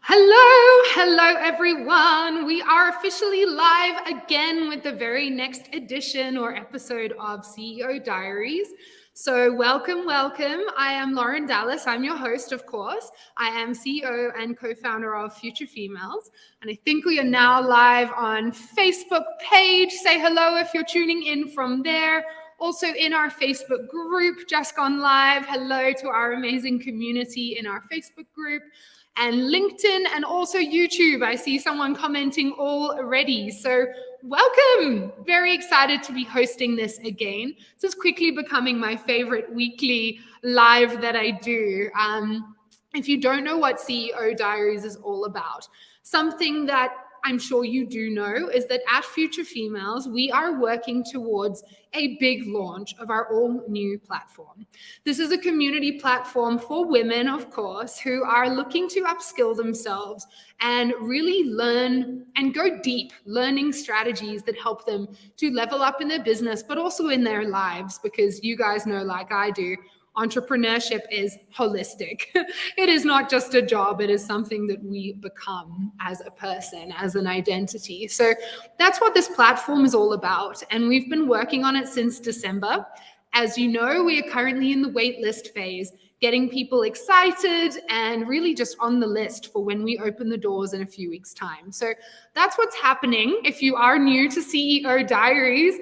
Hello everyone. We are officially live again with the very next edition or episode of CEO Diaries. So welcome. I am Lauren Dallas. I'm your host, of course. I am CEO and co-founder of Future Females. And I think we are now live on Facebook page. Say hello if you're tuning in from there. Also in our Facebook group, just gone live. Hello to our amazing community in our Facebook group. And LinkedIn and also YouTube. I see someone commenting already. So welcome. Very excited to be hosting this again. This is quickly becoming my favorite weekly live that I do. If you don't know what CEO Diaries is all about, something that I'm sure you do know is that at Future Females, we are working towards a big launch of our all new platform. This is a community platform for women, of course, who are looking to upskill themselves and really learn and go deep, learning strategies that help them to level up in their business, but also in their lives, because you guys know, like I do, entrepreneurship is holistic. It is not just a job. It is something that we become as a person, as an identity. So that's what this platform is all about. And we've been working on it since December. As you know, we are currently in the waitlist phase, getting people excited and really just on the list for when we open the doors in a few weeks' time. So that's what's happening. If you are new to CEO Diaries,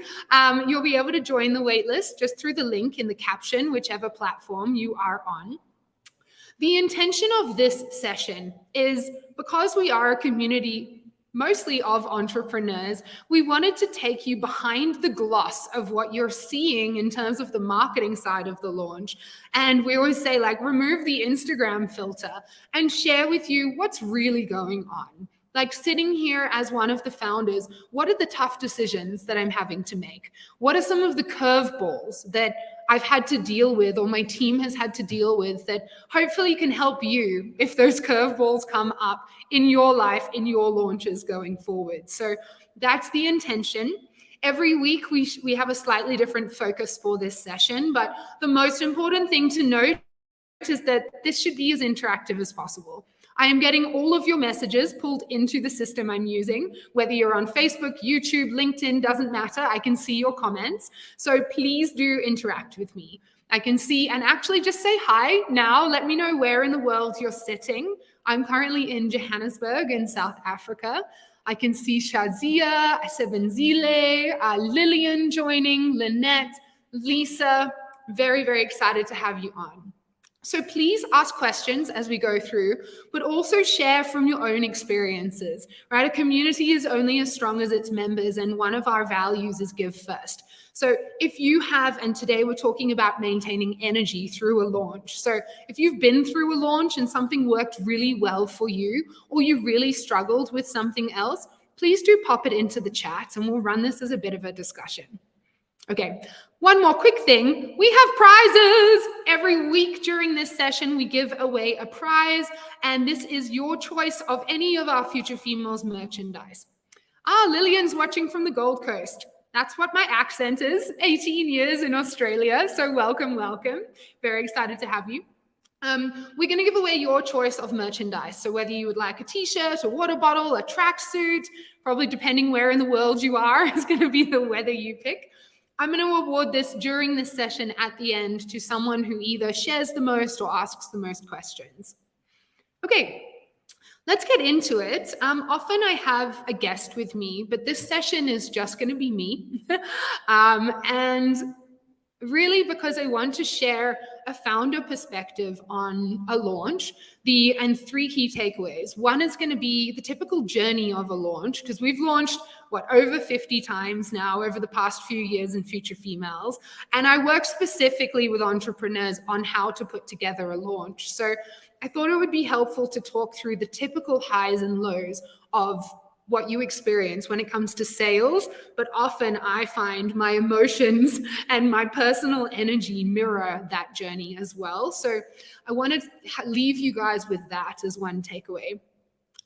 you'll be able to join the waitlist just through the link in the caption, whichever platform you are on. The intention of this session is, because we are a community mostly of entrepreneurs, we wanted to take you behind the gloss of what you're seeing in terms of the marketing side of the launch. And we always say, like, remove the Instagram filter and share with you what's really going on. Like, sitting here as one of the founders, what are the tough decisions that I'm having to make? What are some of the curveballs that I've had to deal with, or my team has had to deal with, that hopefully can help you if those curveballs come up in your life, in your launches going forward? So that's the intention. Every week we have a slightly different focus for this session, but the most important thing to note is that this should be as interactive as possible. I am getting all of your messages pulled into the system I'm using, whether you're on Facebook, YouTube, LinkedIn, doesn't matter. I can see your comments. So please do interact with me. I can see, and actually just say hi now. Let me know where in the world you're sitting. I'm currently in Johannesburg in South Africa. I can see Shazia, Sebenzile, Lillian joining, Lynette, Lisa. Very, very excited to have you on. So please ask questions as we go through, but also share from your own experiences, right? A community is only as strong as its members, and one of our values is give first. So if you have, and today we're talking about maintaining energy through a launch. So if you've been through a launch and something worked really well for you, or you really struggled with something else, please do pop it into the chat and we'll run this as a bit of a discussion. Okay, one more quick thing. We have prizes. Every week during this session, we give away a prize, and this is your choice of any of our Future Females merchandise. Lillian's watching from the Gold Coast. That's what my accent is, 18 years in Australia, so welcome. Very excited to have you. We're going to give away your choice of merchandise. So whether you would like a t-shirt, a water bottle, a tracksuit, probably depending where in the world you are, is going to be the weather you pick. I'm going to award this during this session at the end to someone who either shares the most or asks the most questions. Okay, let's get into it. Often I have a guest with me, but this session is just going to be me. And really because I want to share a founder perspective on a launch, and three key takeaways. One is going to be the typical journey of a launch, because we've launched over 50 times now over the past few years in Future Females. And I work specifically with entrepreneurs on how to put together a launch. So I thought it would be helpful to talk through the typical highs and lows of what you experience when it comes to sales, but often I find my emotions and my personal energy mirror that journey as well. So I want to leave you guys with that as one takeaway.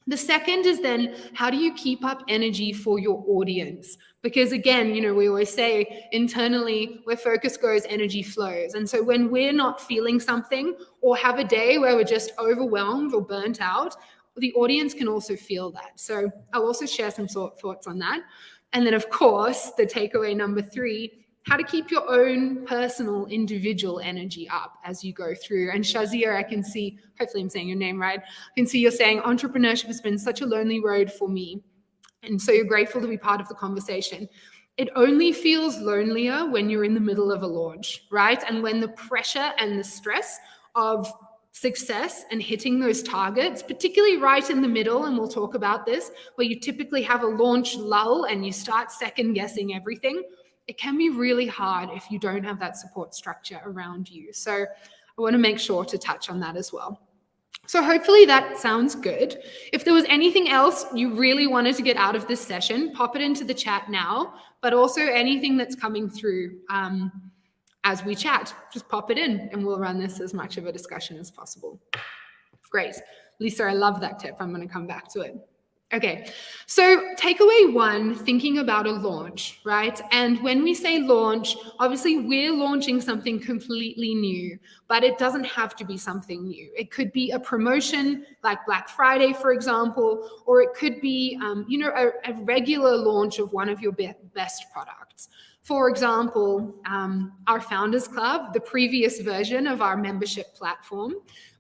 The second is then, how do you keep up energy for your audience? Because again, we always say internally, where focus goes, energy flows. And so when we're not feeling something or have a day where we're just overwhelmed or burnt out, the audience can also feel that. So I'll also share some thoughts on that. And then, of course, the takeaway number 3, how to keep your own personal individual energy up as you go through. And Shazia, I can see, hopefully I'm saying your name right, I can see you're saying entrepreneurship has been such a lonely road for me. And so you're grateful to be part of the conversation. It only feels lonelier when you're in the middle of a launch, right? And when the pressure and the stress of success and hitting those targets, particularly right in the middle, and we'll talk about this, where you typically have a launch lull and you start second guessing everything, it can be really hard if you don't have that support structure around you. So I want to make sure to touch on that as well. So hopefully that sounds good. If there was anything else you really wanted to get out of this session, pop it into the chat now, but also anything that's coming through as we chat, just pop it in and we'll run this as much of a discussion as possible. Great. Lisa, I love that tip. I'm going to come back to it. Okay, so takeaway 1, thinking about a launch, right? And when we say launch, obviously we're launching something completely new, but it doesn't have to be something new. It could be a promotion like Black Friday, for example, or it could be, a regular launch of one of your best products. For example, our Founders Club, the previous version of our membership platform,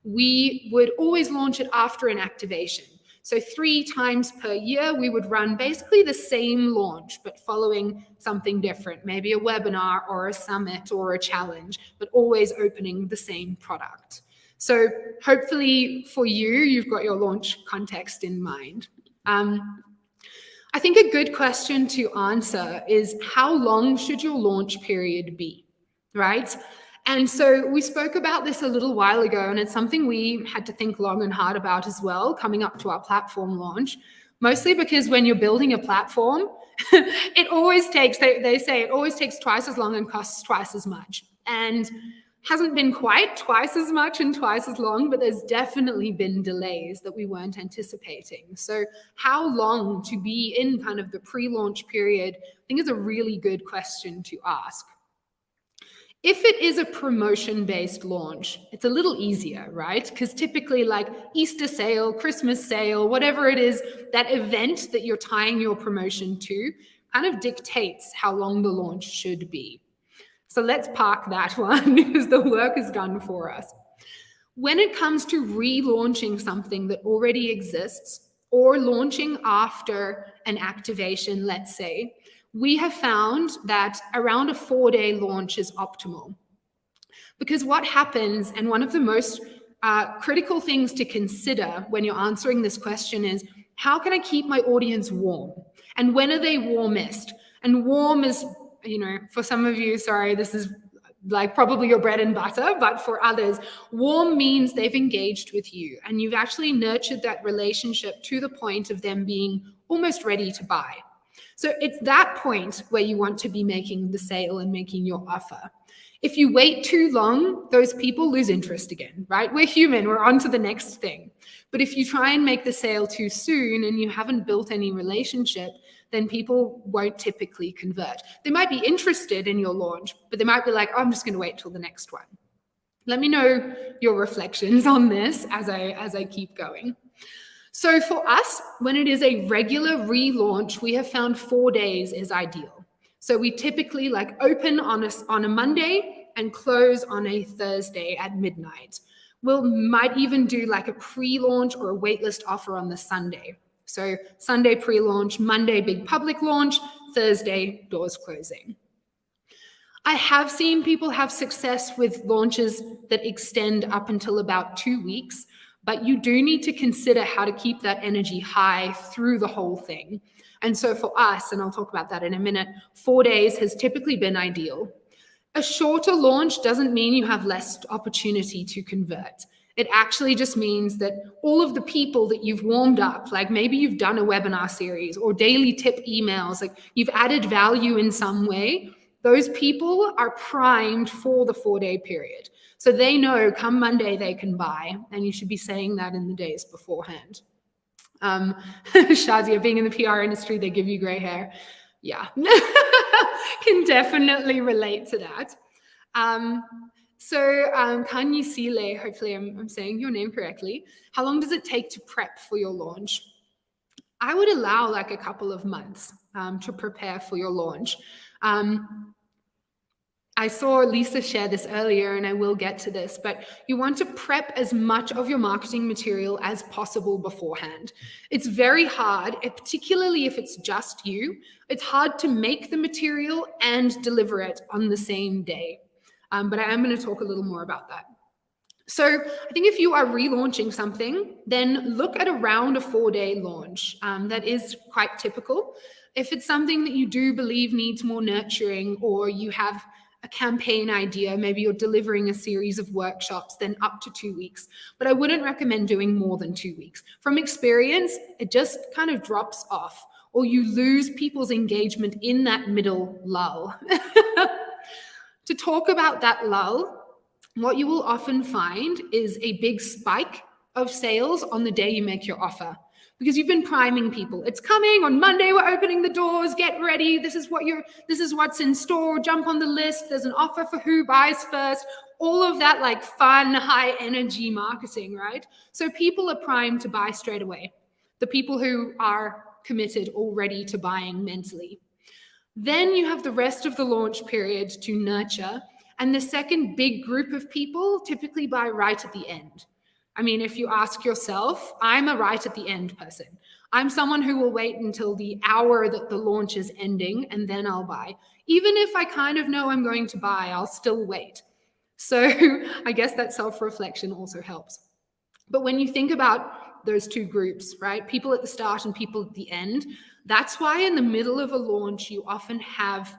we would always launch it after an activation. So 3 times per year, we would run basically the same launch, but following something different, maybe a webinar or a summit or a challenge, but always opening the same product. So hopefully for you, you've got your launch context in mind. I think a good question to answer is, how long should your launch period be, right? And so we spoke about this a little while ago, and it's something we had to think long and hard about as well, coming up to our platform launch, mostly because when you're building a platform, it always takes, they say it always takes twice as long and costs twice as much. And hasn't been quite twice as much and twice as long, but there's definitely been delays that we weren't anticipating. So how long to be in kind of the pre-launch period, I think is a really good question to ask. If it is a promotion-based launch, it's a little easier, right? Because typically like Easter sale, Christmas sale, whatever it is, that event that you're tying your promotion to kind of dictates how long the launch should be. So let's park that one because the work is done for us. When it comes to relaunching something that already exists or launching after an activation, let's say, we have found that around a 4-day launch is optimal. Because what happens, and one of the most critical things to consider when you're answering this question is, how can I keep my audience warm? And when are they warmest? And warm is, for some of you, sorry, this is like probably your bread and butter, but for others, warm means they've engaged with you and you've actually nurtured that relationship to the point of them being almost ready to buy. So it's that point where you want to be making the sale and making your offer. If you wait too long, those people lose interest again, right? We're human, we're on to the next thing. But if you try and make the sale too soon and you haven't built any relationship, then people won't typically convert. They might be interested in your launch, but they might be like, oh, I'm just going to wait till the next one. Let me know your reflections on this as I keep going. So for us, when it is a regular relaunch, we have found 4 days is ideal. So we typically open on a Monday and close on a Thursday at midnight. We might even do a pre-launch or a waitlist offer on the Sunday. So Sunday pre-launch, Monday big public launch, Thursday doors closing. I have seen people have success with launches that extend up until about 2 weeks. But you do need to consider how to keep that energy high through the whole thing. And so for us, and I'll talk about that in a minute, 4 days has typically been ideal. A shorter launch doesn't mean you have less opportunity to convert. It actually just means that all of the people that you've warmed up, like maybe you've done a webinar series or daily tip emails, you've added value in some way, those people are primed for the 4-day period. So they know come Monday they can buy, and you should be saying that in the days beforehand. Shazia, being in the PR industry, they give you gray hair. Yeah, can definitely relate to that. So, Kanyisile, hopefully I'm saying your name correctly. How long does it take to prep for your launch? I would allow like a couple of months to prepare for your launch. I saw Lisa share this earlier, and I will get to this, but you want to prep as much of your marketing material as possible beforehand. It's very hard, particularly if it's just you. It's hard to make the material and deliver it on the same day. But I am going to talk a little more about that. So I think if you are relaunching something, then look at around a 4-day launch. That is quite typical. If it's something that you do believe needs more nurturing, or you have a campaign idea, maybe you're delivering a series of workshops, then up to 2 weeks. But I wouldn't recommend doing more than 2 weeks. From experience, it just kind of drops off, or you lose people's engagement in that middle lull. To talk about that lull, what you will often find is a big spike of sales on the day you make your offer, because you've been priming people. It's coming on Monday, we're opening the doors, get ready. This is what's in store, jump on the list. There's an offer for who buys first. All of that like fun, high energy marketing, right? So people are primed to buy straight away. The people who are committed already to buying mentally. Then you have the rest of the launch period to nurture. And the second big group of people typically buy right at the end. I mean, if you ask yourself, I'm a right at the end person. I'm someone who will wait until the hour that the launch is ending and then I'll buy. Even if I kind of know I'm going to buy, I'll still wait. So I guess that self-reflection also helps. But when you think about those two groups, right? People at the start and people at the end, that's why in the middle of a launch, you often have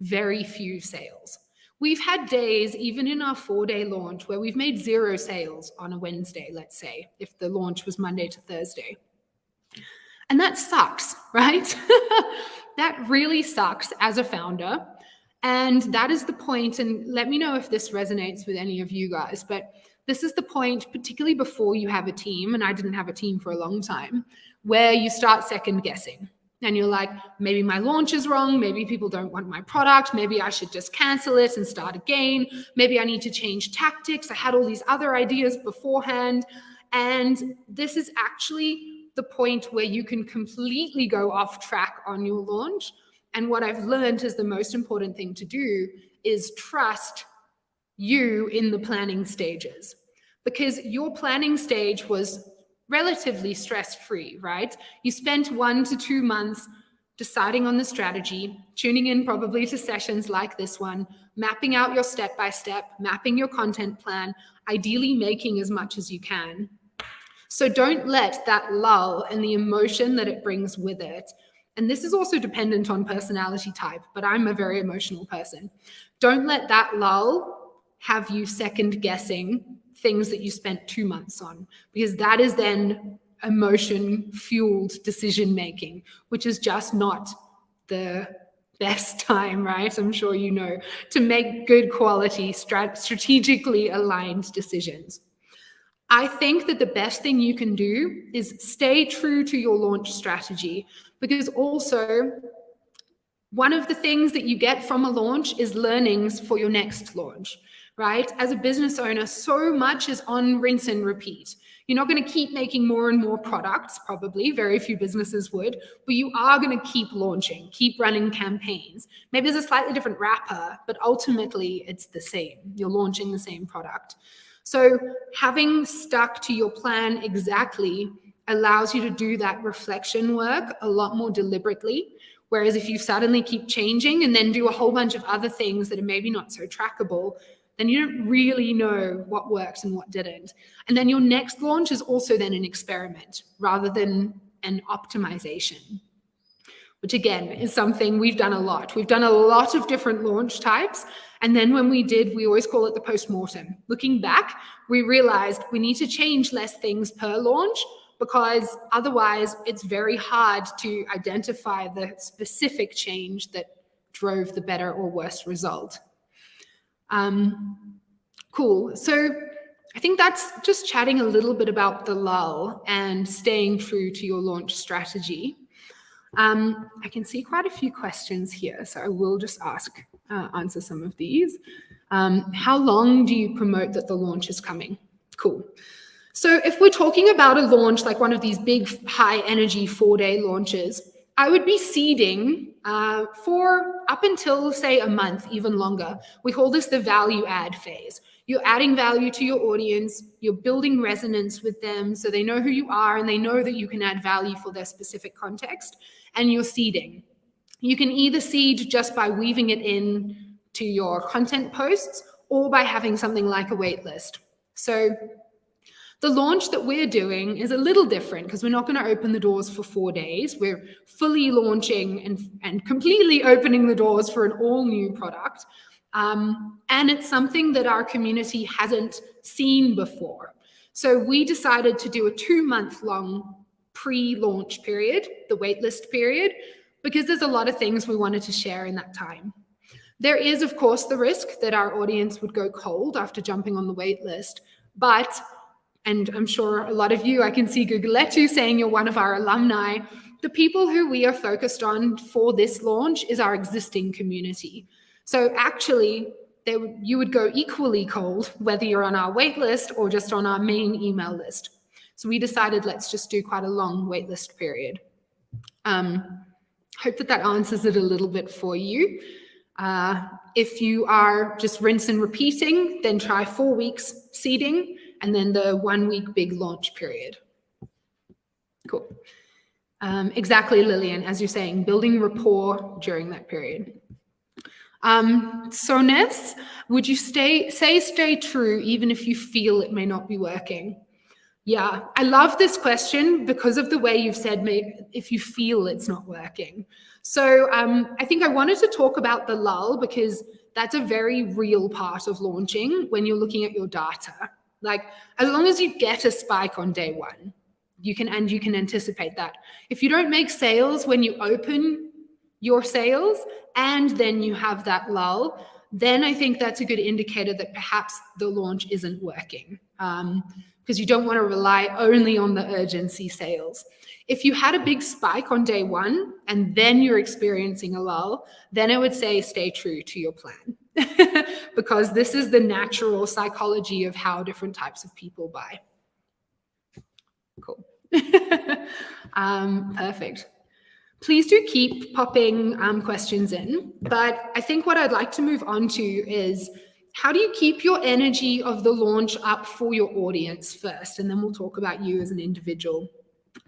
very few sales. We've had days, even in our 4-day launch, where we've made 0 sales on a Wednesday, let's say, if the launch was Monday to Thursday. And that sucks, right? That really sucks as a founder. And that is the point, and let me know if this resonates with any of you guys, but this is the point, particularly before you have a team, and I didn't have a team for a long time, where you start second guessing. And you're like, maybe my launch is wrong. Maybe people don't want my product. Maybe I should just cancel it and start again. Maybe I need to change tactics. I had all these other ideas beforehand. And this is actually the point where you can completely go off track on your launch. And what I've learned is the most important thing to do is trust you in the planning stages, because your planning stage was relatively stress-free, right? You spent 1 to 2 months deciding on the strategy, tuning in probably to sessions like this one, mapping out your step-by-step, mapping your content plan, ideally making as much as you can. So don't let that lull and the emotion that it brings with it, and this is also dependent on personality type, but I'm a very emotional person. Don't let that lull have you second guessing things that you spent 2 months on, because that is then emotion-fueled decision-making, which is just not the best time, right? I'm sure you know, to make good quality, strategically aligned decisions. I think that the best thing you can do is stay true to your launch strategy, because also one of the things that you get from a launch is learnings for your next launch, right? As a business owner, so much is on rinse and repeat. You're not going to keep making more and more products, probably. Very few businesses would, but you are going to keep launching, keep running campaigns. Maybe there's a slightly different wrapper, but ultimately it's the same. You're launching the same product. So having stuck to your plan exactly allows you to do that reflection work a lot more deliberately. Whereas if you suddenly keep changing and then do a whole bunch of other things that are maybe not so trackable, then you don't really know what worked and what didn't. And then your next launch is also then an experiment rather than an optimization, which again is something we've done a lot. We've done a lot of different launch types. And then when we did, we always call it the post-mortem. Looking back, we realized we need to change less things per launch, because otherwise it's very hard to identify the specific change that drove the better or worse result. Cool. So I think that's just chatting a little bit about the lull and staying true to your launch strategy. I can see quite a few questions here, so I will just answer some of these. How long do you promote that the launch is coming? Cool. So if we're talking about a launch, like one of these big high energy 4-day launches, I would be seeding for up until, say, a month, even longer. We call this the value add phase. You're adding value to your audience, you're building resonance with them so they know who you are and they know that you can add value for their specific context, and you're seeding. You can either seed just by weaving it in to your content posts or by having something like a waitlist. So the launch that we're doing is a little different because we're not going to open the doors for 4 days. We're fully launching and completely opening the doors for an all new product. And it's something that our community hasn't seen before. So we decided to do a 2-month-long pre-launch period, the waitlist period, because there's a lot of things we wanted to share in that time. There is, of course, the risk that our audience would go cold after jumping on the waitlist, but, and I'm sure a lot of you, I can see Guguletu saying you're one of our alumni, the people who we are focused on for this launch is our existing community. So actually, you would go equally cold, whether you're on our waitlist or just on our main email list. So we decided let's just do quite a long waitlist period. Hope that answers it a little bit for you. If you are just rinse and repeating, then try 4 weeks seeding and then the 1 week big launch period. Cool. Exactly, Lillian, as you're saying, building rapport during that period. Sones, would you stay true even if you feel it may not be working? Yeah, I love this question because of the way you've said if you feel it's not working. So I think I wanted to talk about the lull because that's a very real part of launching when you're looking at your data. Like, as long as you get a spike on day one, you can anticipate that. If you don't make sales when you open your sales and then you have that lull, then I think that's a good indicator that perhaps the launch isn't working. Because you don't want to rely only on the urgency sales. If you had a big spike on day one and then you're experiencing a lull, then I would say stay true to your plan because this is the natural psychology of how different types of people buy. Cool. Perfect. Please do keep popping questions in, but I think what I'd like to move on to is how do you keep your energy of the launch up for your audience first? And then we'll talk about you as an individual.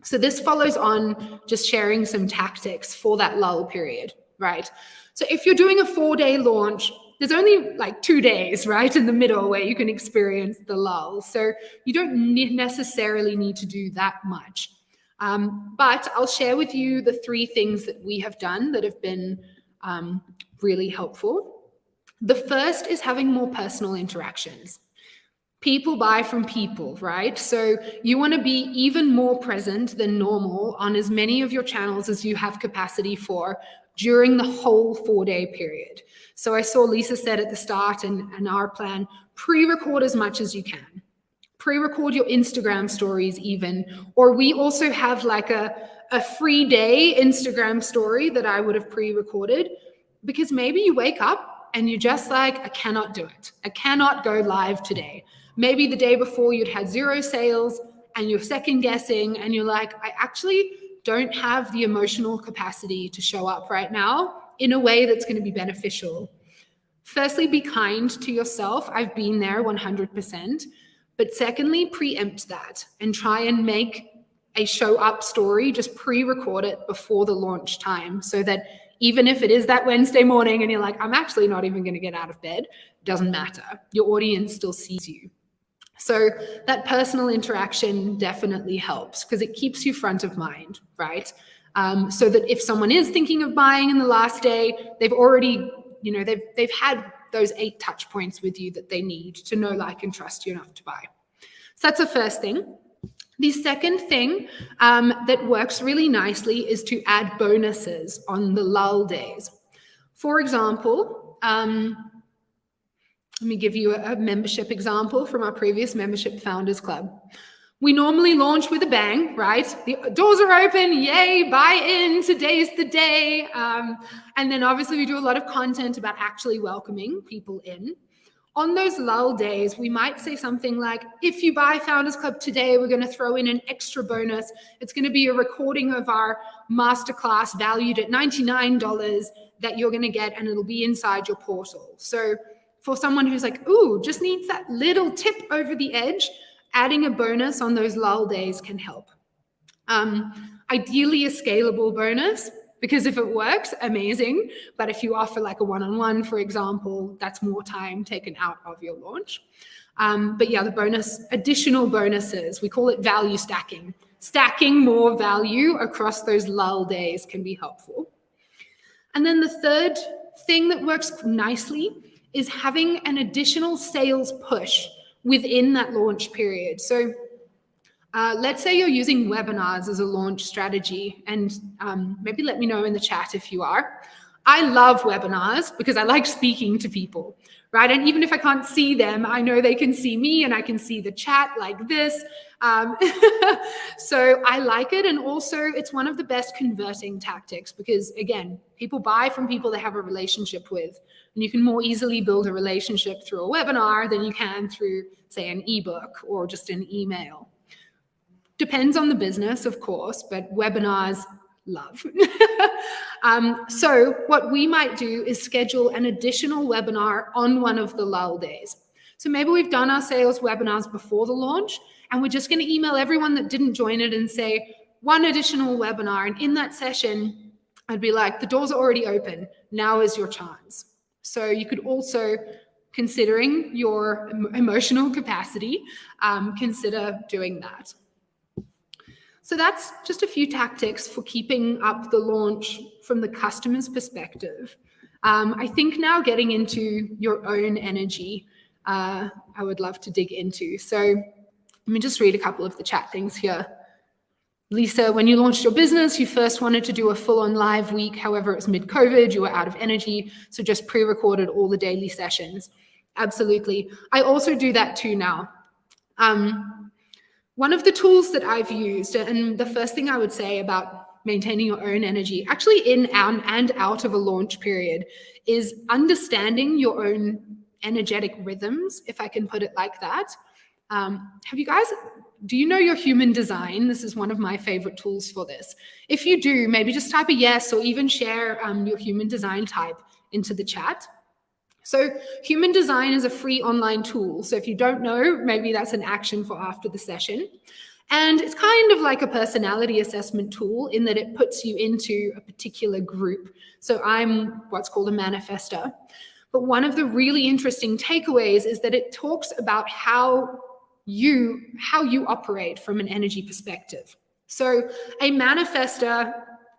So this follows on just sharing some tactics for that lull period, right? So if you're doing a 4-day launch, there's only like 2 days, right, in the middle where you can experience the lull. So you don't necessarily need to do that much. But I'll share with you the 3 things that we have done that have been really helpful. The first is having more personal interactions. People buy from people, right? So you want to be even more present than normal on as many of your channels as you have capacity for during the whole 4-day period. So I saw Lisa said at the start and our plan, pre-record as much as you can. Pre-record your Instagram stories even, or we also have like a free day Instagram story that I would have pre-recorded because maybe you wake up and you're just like, I cannot do it. I cannot go live today. Maybe the day before you'd had 0 sales and you're second guessing and you're like, I actually don't have the emotional capacity to show up right now in a way that's going to be beneficial. Firstly, be kind to yourself. I've been there 100%. But secondly, preempt that and try and make a show up story, just pre-record it before the launch time so that even if it is that Wednesday morning and you're like, I'm actually not even going to get out of bed, doesn't matter. Your audience still sees you. So that personal interaction definitely helps because it keeps you front of mind, right? So that if someone is thinking of buying in the last day, they've already, they've had those 8 touch points with you that they need to know, like, and trust you enough to buy. So that's the first thing. The second thing that works really nicely is to add bonuses on the lull days. For example, let me give you a membership example from our previous membership founders club. We normally launch with a bang, right? The doors are open, yay, buy in, today's the day. And then obviously we do a lot of content about actually welcoming people in. On those lull days, we might say something like, if you buy Founders Club today, we're going to throw in an extra bonus. It's going to be a recording of our masterclass valued at $99 that you're going to get, and it'll be inside your portal. So for someone who's like, ooh, just needs that little tip over the edge, adding a bonus on those lull days can help. Ideally a scalable bonus, because if it works, amazing. But if you offer like a one-on-one, for example, that's more time taken out of your launch. But yeah, the additional bonuses, we call it value stacking. Stacking more value across those lull days can be helpful. And then the third thing that works nicely is having an additional sales push within that launch period. So let's say you're using webinars as a launch strategy, and maybe let me know in the chat if you are. I love webinars because I like speaking to people, right? And even if I can't see them, I know they can see me and I can see the chat like this. So I like it. And also it's one of the best converting tactics because, again, people buy from people they have a relationship with. And you can more easily build a relationship through a webinar than you can through, say, an ebook or just an email. Depends on the business, of course, but webinars, love. So what we might do is schedule an additional webinar on one of the lull days. So maybe we've done our sales webinars before the launch, and we're just going to email everyone that didn't join it and say, one additional webinar. And in that session, I'd be like, the doors are already open. Now is your chance. So you could also, considering your emotional capacity, consider doing that. So that's just a few tactics for keeping up the launch from the customer's perspective. I think now getting into your own energy, I would love to dig into. So let me just read a couple of the chat things here. Lisa, when you launched your business, you first wanted to do a full-on live week. However, it was mid-COVID, you were out of energy, so just pre-recorded all the daily sessions. Absolutely. I also do that too now. One of the tools that I've used, and the first thing I would say about maintaining your own energy, actually in and out of a launch period, is understanding your own energetic rhythms, if I can put it like that. Do you know your human design? This is one of my favorite tools for this. If you do, maybe just type a yes or even share your human design type into the chat. So human design is a free online tool. So if you don't know, maybe that's an action for after the session. And it's kind of like a personality assessment tool in that it puts you into a particular group. So I'm what's called a manifester. But one of the really interesting takeaways is that it talks about how you operate from an energy perspective. So a manifester,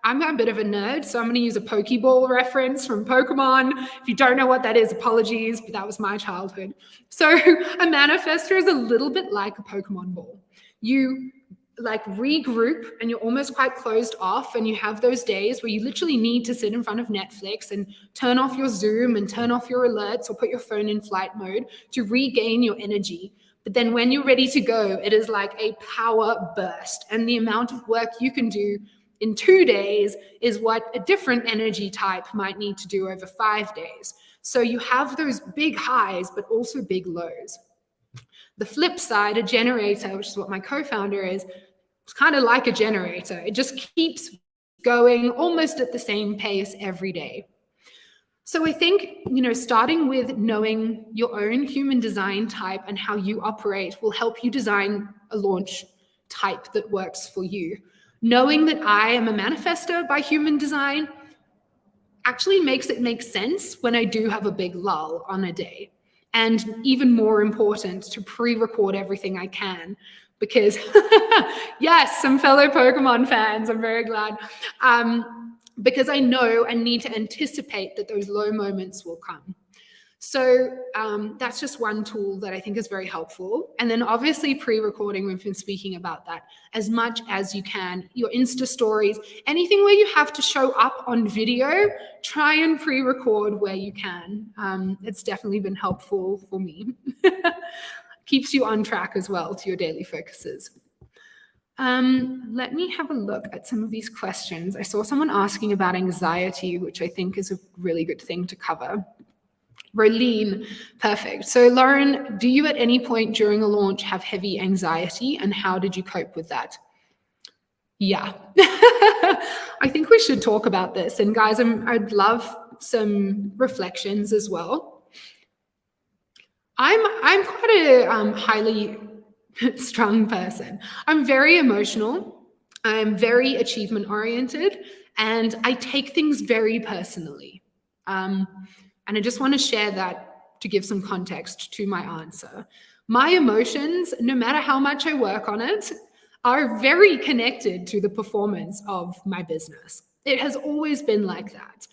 I'm a bit of a nerd, so I'm going to use a Pokeball reference from Pokemon. If you don't know what that is, apologies, but that was my childhood. So a manifester is a little bit like a Pokemon ball. You like regroup and you're almost quite closed off, and you have those days where you literally need to sit in front of Netflix and turn off your Zoom and turn off your alerts or put your phone in flight mode to regain your energy. But then when you're ready to go, it is like a power burst, and the amount of work you can do in 2 days is what a different energy type might need to do over 5 days. So you have those big highs, but also big lows. The flip side, a generator, which is what my co-founder is, it's kind of like a generator. It just keeps going almost at the same pace every day. So I think, starting with knowing your own human design type and how you operate will help you design a launch type that works for you. Knowing that I am a manifester by human design actually makes it make sense when I do have a big lull on a day. And even more important, to pre-record everything I can, because yes, some fellow Pokemon fans, I'm very glad, because I know and need to anticipate that those low moments will come. So that's just one tool that I think is very helpful. And then obviously pre-recording, we've been speaking about that as much as you can. Your Insta stories, anything where you have to show up on video, try and pre-record where you can. It's definitely been helpful for me. Keeps you on track as well to your daily focuses. Let me have a look at some of these questions. I saw someone asking about anxiety, which I think is a really good thing to cover. Roline, perfect. So Lauren, do you at any point during a launch have heavy anxiety, and how did you cope with that? Yeah. I think we should talk about this. And guys, I'd love some reflections as well. I'm quite a highly strung person. I'm very emotional. I'm very achievement oriented, and I take things very personally. And I just want to share that to give some context to my answer. My emotions, no matter how much I work on it, are very connected to the performance of my business. It has always been like that.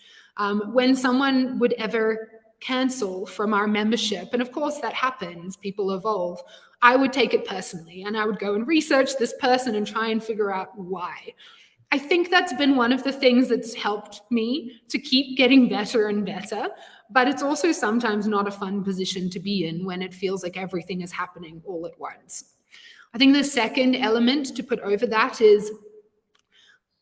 When someone would ever cancel from our membership, and of course that happens, people evolve, I would take it personally and I would go and research this person and try and figure out why. I think that's been one of the things that's helped me to keep getting better and better, but it's also sometimes not a fun position to be in when it feels like everything is happening all at once. I think the second element to put over that is,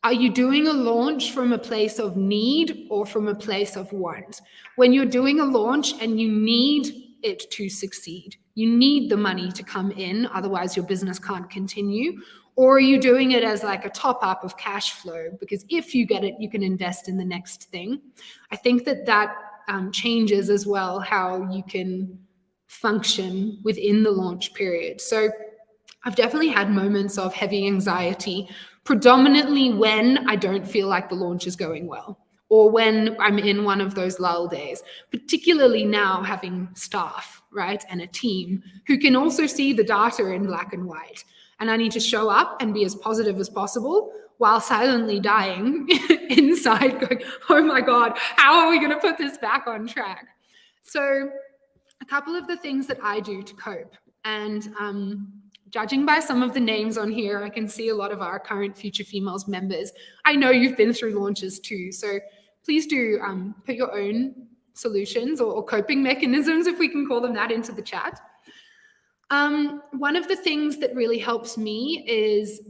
are you doing a launch from a place of need or from a place of want? When you're doing a launch and you need it to succeed, you need the money to come in, otherwise your business can't continue. Or are you doing it as like a top up of cash flow? Because if you get it, you can invest in the next thing. I think that changes as well how you can function within the launch period. So I've definitely had moments of heavy anxiety, predominantly when I don't feel like the launch is going well, or when I'm in one of those lull days, particularly now having staff, right, and a team who can also see the data in black and white. And I need to show up and be as positive as possible while silently dying inside going, oh my God, how are we going to put this back on track? So a couple of the things that I do to cope, and judging by some of the names on here, I can see a lot of our current Future Females members. I know you've been through launches too, so please do put your own solutions or coping mechanisms, if we can call them that, into the chat. One of the things that really helps me is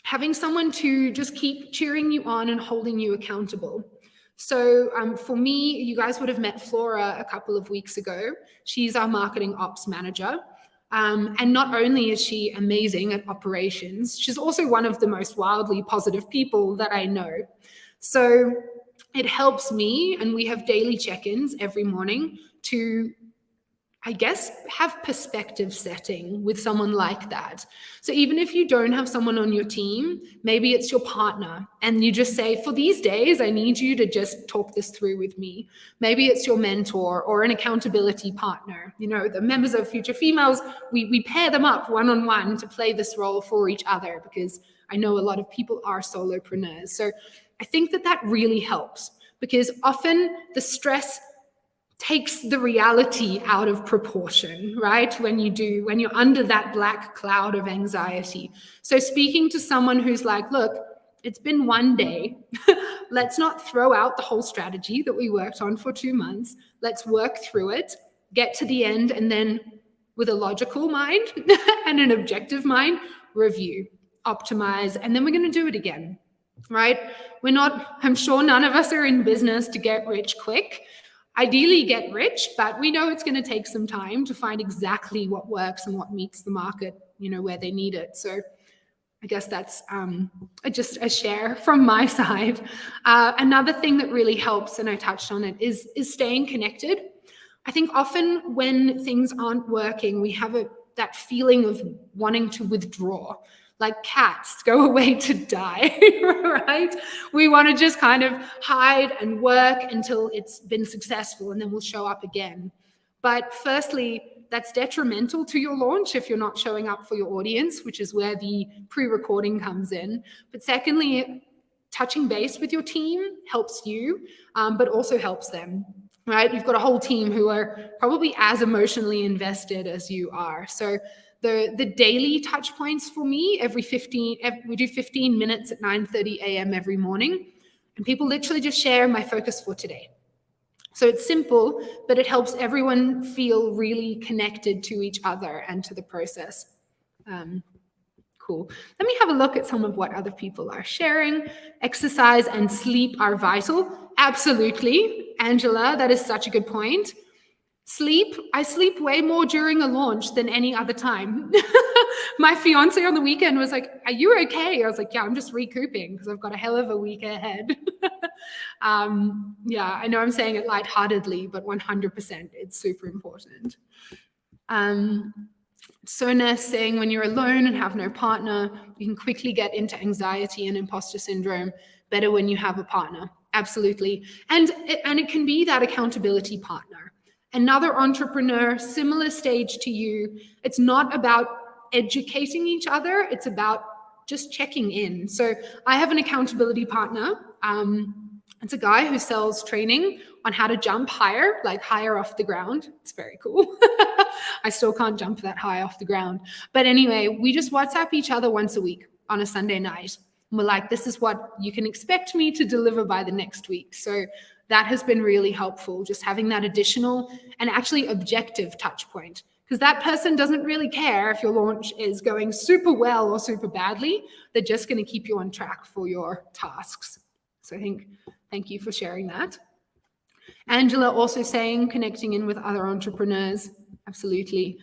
having someone to just keep cheering you on and holding you accountable. So for me, you guys would have met Flora a couple of weeks ago. She's our marketing ops manager. And not only is she amazing at operations, she's also one of the most wildly positive people that I know. So it helps me, and we have daily check-ins every morning to, I guess, have perspective setting with someone like that. So even if you don't have someone on your team, maybe it's your partner, and you just say, for these days, I need you to just talk this through with me. Maybe it's your mentor or an accountability partner. You know, the members of Future Females, we pair them up one-on-one to play this role for each other, because I know a lot of people are solopreneurs. So I think that really helps, because often the stress takes the reality out of proportion, right? When you're under that black cloud of anxiety. So speaking to someone who's like, look, it's been one day. Let's not throw out the whole strategy that we worked on for 2 months. Let's work through it, get to the end, and then with a logical mind and an objective mind, review, optimize, and then we're going to do it again, right? I'm sure none of us are in business to get rich quick. Ideally get rich, but we know it's going to take some time to find exactly what works and what meets the market, where they need it. So I guess that's just a share from my side. Another thing that really helps, and I touched on it, is staying connected. I think often when things aren't working, we have that feeling of wanting to withdraw. Like cats go away to die, right? We want to just kind of hide and work until it's been successful, and then we'll show up again. But firstly, that's detrimental to your launch if you're not showing up for your audience, which is where the pre-recording comes in. But secondly, touching base with your team helps you, but also helps them, right? You've got a whole team who are probably as emotionally invested as you are. So the daily touch points for me, we do 15 minutes at 9:30 a.m. every morning, and people literally just share my focus for today. So it's simple, but it helps everyone feel really connected to each other and to the process. Cool. Let me have a look at some of what other people are sharing. Exercise and sleep are vital. Absolutely, Angela, that is such a good point. I sleep way more during a launch than any other time. My fiance on the weekend was like, "Are you okay?" I was like, "Yeah, I'm just recouping because I've got a hell of a week ahead." Yeah, I know I'm saying it lightheartedly, but 100% it's super important. Sona saying when you're alone and have no partner, you can quickly get into anxiety and imposter syndrome. Better when you have a partner. Absolutely. And it can be that accountability partner. Another entrepreneur, similar stage to you. It's not about educating each other. It's about just checking in. So I have an accountability partner. It's a guy who sells training on how to jump higher, like higher off the ground. It's very cool. I still can't jump that high off the ground. But anyway, we just WhatsApp each other once a week on a Sunday night. And we're like, this is what you can expect me to deliver by the next week. So that has been really helpful, just having that additional and actually objective touch point. Because that person doesn't really care if your launch is going super well or super badly. They're just going to keep you on track for your tasks. So I think, thank you for sharing that. Angela also saying, connecting in with other entrepreneurs. Absolutely.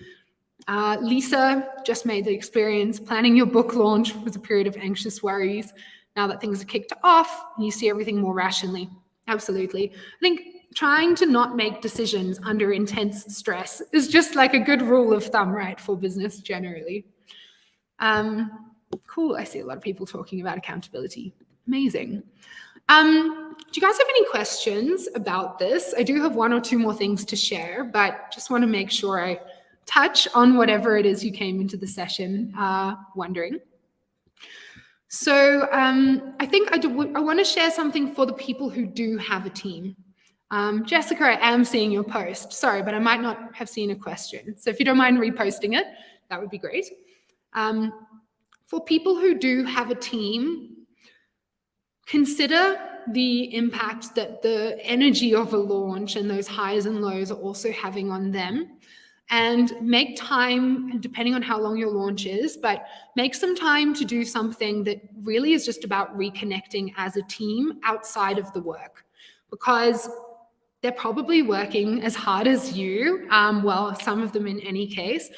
Lisa just made the experience. Planning your book launch was a period of anxious worries. Now that things are kicked off, you see everything more rationally. Absolutely. I think trying to not make decisions under intense stress is just like a good rule of thumb, right, for business generally. Cool. I see a lot of people talking about accountability. Amazing. Do you guys have any questions about this? I do have one or two more things to share, but just want to make sure I touch on whatever it is you came into the session wondering. So I think I want to share something for the people who do have a team. Jessica, I am seeing your post. Sorry, but I might not have seen a question. So if you don't mind reposting it, that would be great. For people who do have a team, consider the impact that the energy of a launch and those highs and lows are also having on them. And make time, depending on how long your launch is, but make some time to do something that really is just about reconnecting as a team outside of the work. Because they're probably working as hard as you, well, some of them in any case.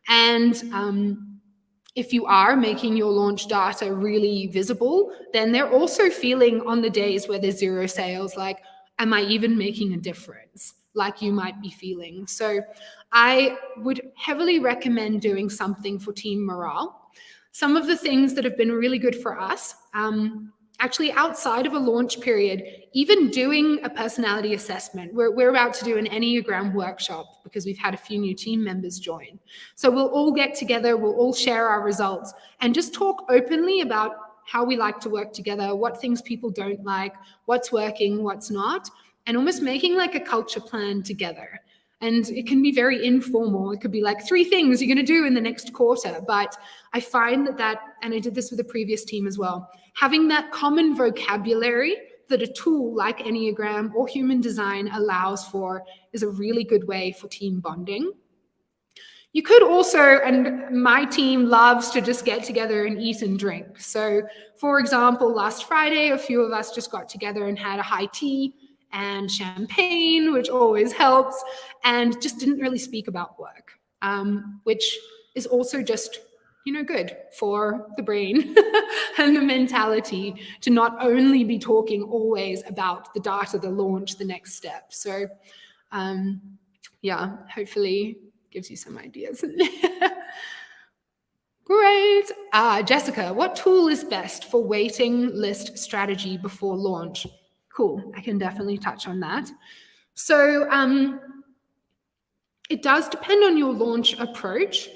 And if you are making your launch data really visible, then they're also feeling on the days where there's zero sales, like, am I even making a difference? Like you might be feeling. So I would heavily recommend doing something for team morale. Some of the things that have been really good for us, actually outside of a launch period, even doing a personality assessment. We're about to do an Enneagram workshop because we've had a few new team members join. So we'll all get together, we'll all share our results and just talk openly about how we like to work together, what things people don't like, what's working, what's not, and almost making like a culture plan together. And it can be very informal. It could be like 3 things you're going to do in the next quarter. But I find that, and I did this with the previous team as well, having that common vocabulary that a tool like Enneagram or human design allows for is a really good way for team bonding. You could also, and my team loves to just get together and eat and drink. So for example, last Friday, a few of us just got together and had a high tea and champagne, which always helps, and just didn't really speak about work, which is also just, good for the brain and the mentality to not only be talking always about the data, the launch, the next step. So yeah, hopefully gives you some ideas. Great. Jessica, what tool is best for waiting list strategy before launch? Cool. I can definitely touch on that. So it does depend on your launch approach.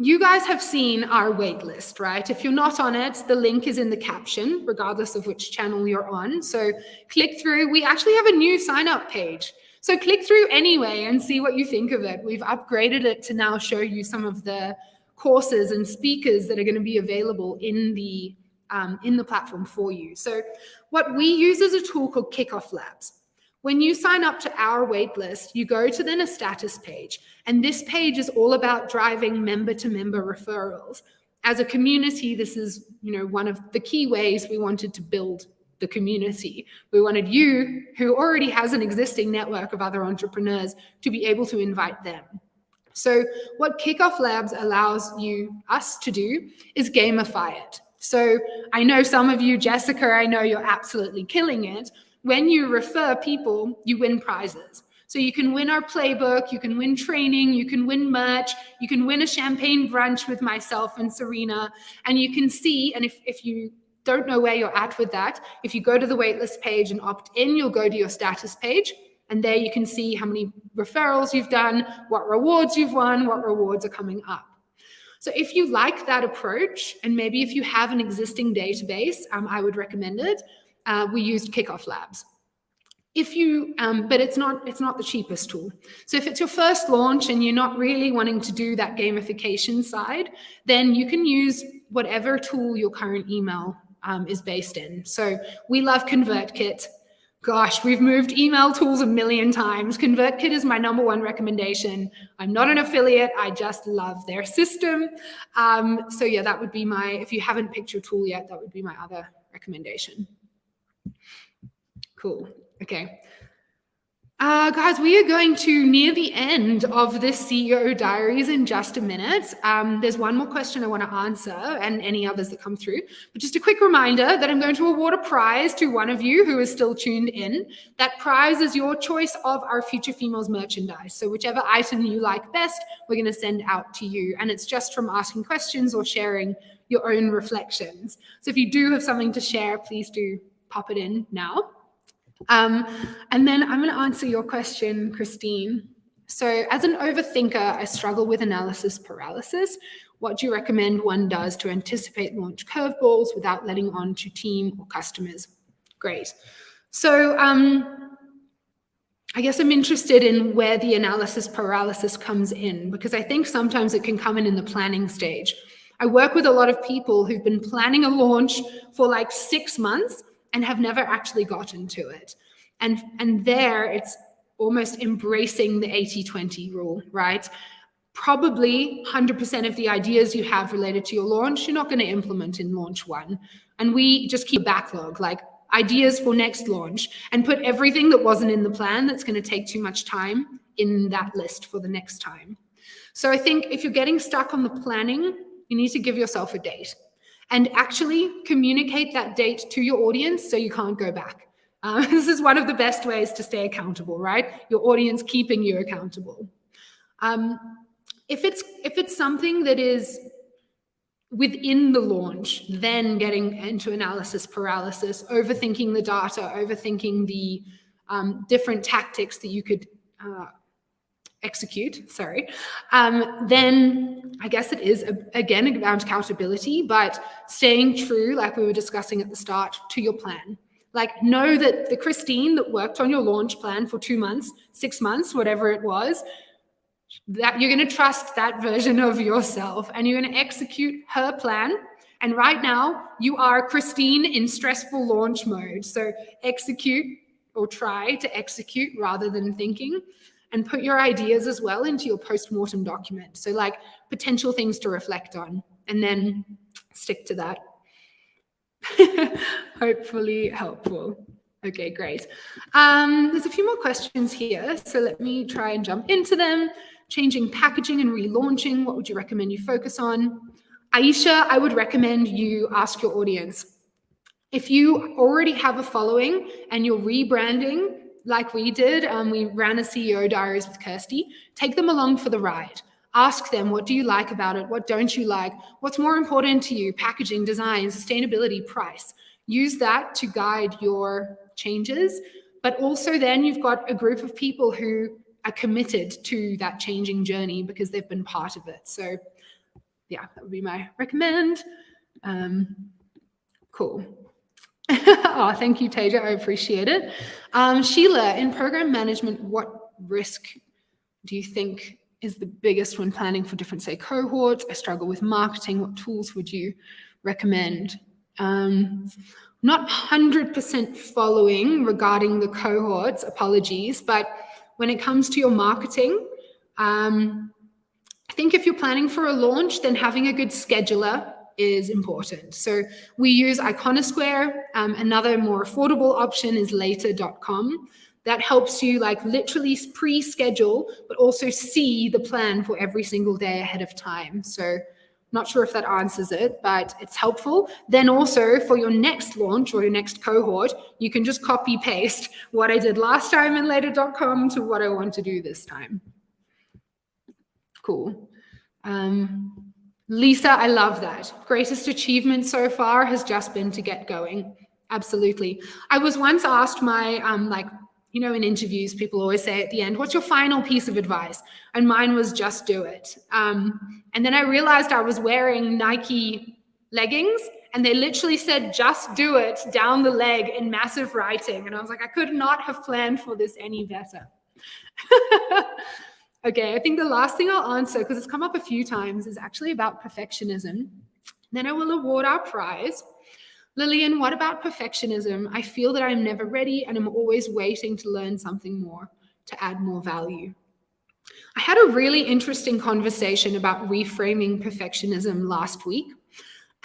You guys have seen our waitlist, right? If you're not on it, the link is in the caption, regardless of which channel you're on. So click through. We actually have a new sign-up page. So click through anyway and see what you think of it. We've upgraded it to now show you some of the courses and speakers that are going to be available in the platform for you. So what we use is a tool called Kickoff Labs. When you sign up to our waitlist, you go to then a status page. And this page is all about driving member-to-member referrals. As a community, this is one of the key ways we wanted to build the community. We wanted you, who already has an existing network of other entrepreneurs, to be able to invite them. So what Kickoff Labs allows us to do is gamify it. So I know some of you, Jessica, I know you're absolutely killing it. When you refer people, you win prizes. So you can win our playbook, you can win training, you can win merch, you can win a champagne brunch with myself and Serena. And you can see, and if you don't know where you're at with that, if you go to the waitlist page and opt in, you'll go to your status page. And there you can see how many referrals you've done, what rewards you've won, what rewards are coming up. So if you like that approach, and maybe if you have an existing database, I would recommend it. We used Kickoff Labs. If you, but it's not the cheapest tool. So if it's your first launch and you're not really wanting to do that gamification side, then you can use whatever tool your current email is based in. So we love ConvertKit. Gosh, we've moved email tools a million times. ConvertKit is my number one recommendation. I'm not an affiliate. I just love their system. So yeah, that would be if you haven't picked your tool yet, that would be my other recommendation. Cool. Okay. Guys, we are going to near the end of this CEO Diaries in just a minute. There's one more question I want to answer and any others that come through. But just a quick reminder that I'm going to award a prize to one of you who is still tuned in. That prize is your choice of our Future Females merchandise. So whichever item you like best, we're going to send out to you. And it's just from asking questions or sharing your own reflections. So if you do have something to share, please do pop it in now. And then I'm going to answer your question, Christine. So as an overthinker, I struggle with analysis paralysis. What do you recommend one does to anticipate launch curveballs without letting on to team or customers? Great. So I guess I'm interested in where the analysis paralysis comes in, because I think sometimes it can come in the planning stage. I work with a lot of people who've been planning a launch for like 6 months and have never actually gotten to it. And there it's almost embracing the 80-20 rule, right? Probably 100% of the ideas you have related to your launch, you're not going to implement in launch one. And we just keep a backlog, like ideas for next launch, and put everything that wasn't in the plan that's going to take too much time in that list for the next time. So I think if you're getting stuck on the planning, you need to give yourself a date. And actually communicate that date to your audience so you can't go back. This is one of the best ways to stay accountable, right? Your audience keeping you accountable. If it's something that is within the launch, then getting into analysis paralysis, overthinking the data, overthinking the different tactics that you could execute, then I guess it is, again, about accountability, but staying true, like we were discussing at the start, to your plan. Like, know that the Christine that worked on your launch plan for 2 months, 6 months, whatever it was, that you're going to trust that version of yourself and you're going to execute her plan. And right now, you are Christine in stressful launch mode. So execute, or try to execute rather than thinking. And put your ideas as well into your post-mortem document. So like potential things to reflect on, and then stick to that. Hopefully helpful. Okay, great. There's a few more questions here. So let me try and jump into them. Changing packaging and relaunching, what would you recommend you focus on? Aisha, I would recommend you ask your audience. If you already have a following and you're rebranding, like we did, we ran a CEO Diaries with Kirsty, take them along for the ride. Ask them, what do you like about it? What don't you like? What's more important to you? Packaging, design, sustainability, price. Use that to guide your changes. But also then you've got a group of people who are committed to that changing journey because they've been part of it. So yeah, that would be my recommend. Cool. Oh, thank you, Teja. I appreciate it. Sheila, in program management, what risk do you think is the biggest when planning for different, say, cohorts? I struggle with marketing. What tools would you recommend? Not 100% following regarding the cohorts, apologies, but when it comes to your marketing, I think if you're planning for a launch, then having a good scheduler is important. So we use Iconosquare. Another more affordable option is later.com. That helps you like literally pre-schedule, but also see the plan for every single day ahead of time. So not sure if that answers it, but it's helpful. Then also for your next launch or your next cohort, you can just copy paste what I did last time in later.com to what I want to do this time. Cool. Lisa, I love that. Greatest achievement so far has just been to get going. Absolutely. I was once asked my, in interviews, people always say at the end, what's your final piece of advice? And mine was just do it. And then I realized I was wearing Nike leggings and they literally said, just do it down the leg in massive writing. And I was like, I could not have planned for this any better. Okay, I think the last thing I'll answer, because it's come up a few times, is actually about perfectionism. Then I will award our prize. Lillian, what about perfectionism? I feel that I'm never ready and I'm always waiting to learn something more, to add more value. I had a really interesting conversation about reframing perfectionism last week.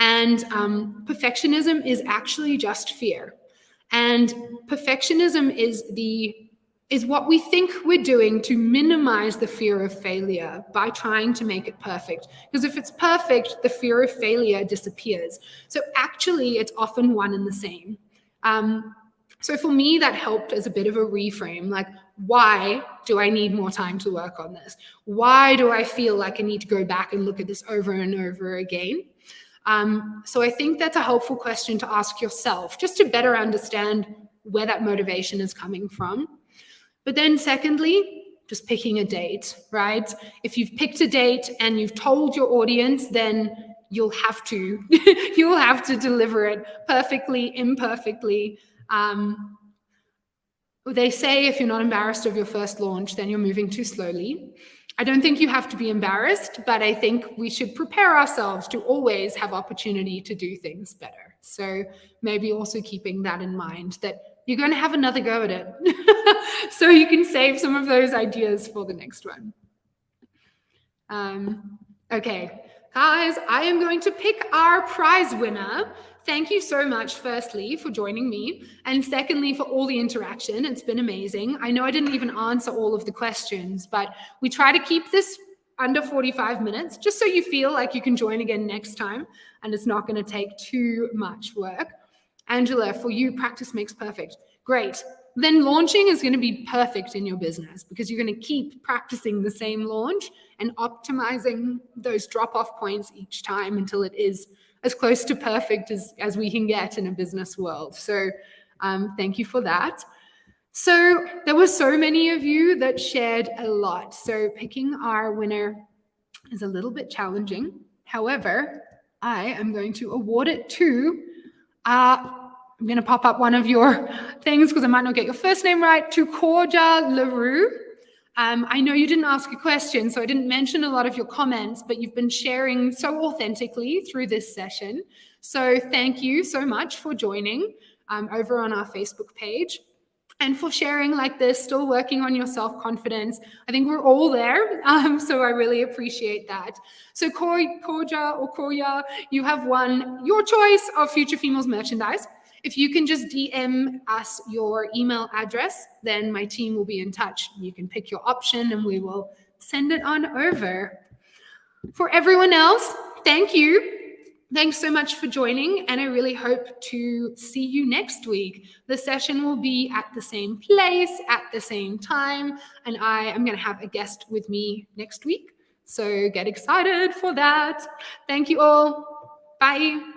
And perfectionism is actually just fear. And perfectionism is what we think we're doing to minimize the fear of failure by trying to make it perfect. Because if it's perfect, the fear of failure disappears. So actually, it's often one and the same. So for me, that helped as a bit of a reframe. Like, why do I need more time to work on this? Why do I feel like I need to go back and look at this over and over again? So I think that's a helpful question to ask yourself, just to better understand where that motivation is coming from. But then secondly, just picking a date, right? If you've picked a date and you've told your audience, then you'll have to, you'll have to deliver it perfectly, imperfectly. They say if you're not embarrassed of your first launch, then you're moving too slowly. I don't think you have to be embarrassed, but I think we should prepare ourselves to always have opportunity to do things better. So maybe also keeping that in mind, that you're going to have another go at it. So you can save some of those ideas for the next one. Okay, guys, I am going to pick our prize winner. Thank you so much, firstly, for joining me. And secondly, for all the interaction. It's been amazing. I know I didn't even answer all of the questions, but we try to keep this under 45 minutes, just so you feel like you can join again next time and it's not going to take too much work. Angela, for you, practice makes perfect. Great. Then launching is going to be perfect in your business because you're going to keep practicing the same launch and optimizing those drop-off points each time until it is as close to perfect as we can get in a business world. So thank you for that. So there were so many of you that shared a lot. So picking our winner is a little bit challenging. However, I am going to award it to I'm going to pop up one of your things because I might not get your first name right, to Corja LaRue. I know you didn't ask a question, so I didn't mention a lot of your comments, but you've been sharing so authentically through this session. So thank you so much for joining over on our Facebook page and for sharing like this, still working on your self-confidence. I think we're all there, so I really appreciate that. So Korja or Koya, you have won your choice of Future Females merchandise. If you can just DM us your email address, then my team will be in touch. You can pick your option and we will send it on over. For everyone else, thank you. Thanks so much for joining, and I really hope to see you next week. The session will be at the same place, at the same time, and I am going to have a guest with me next week. So get excited for that. Thank you all. Bye.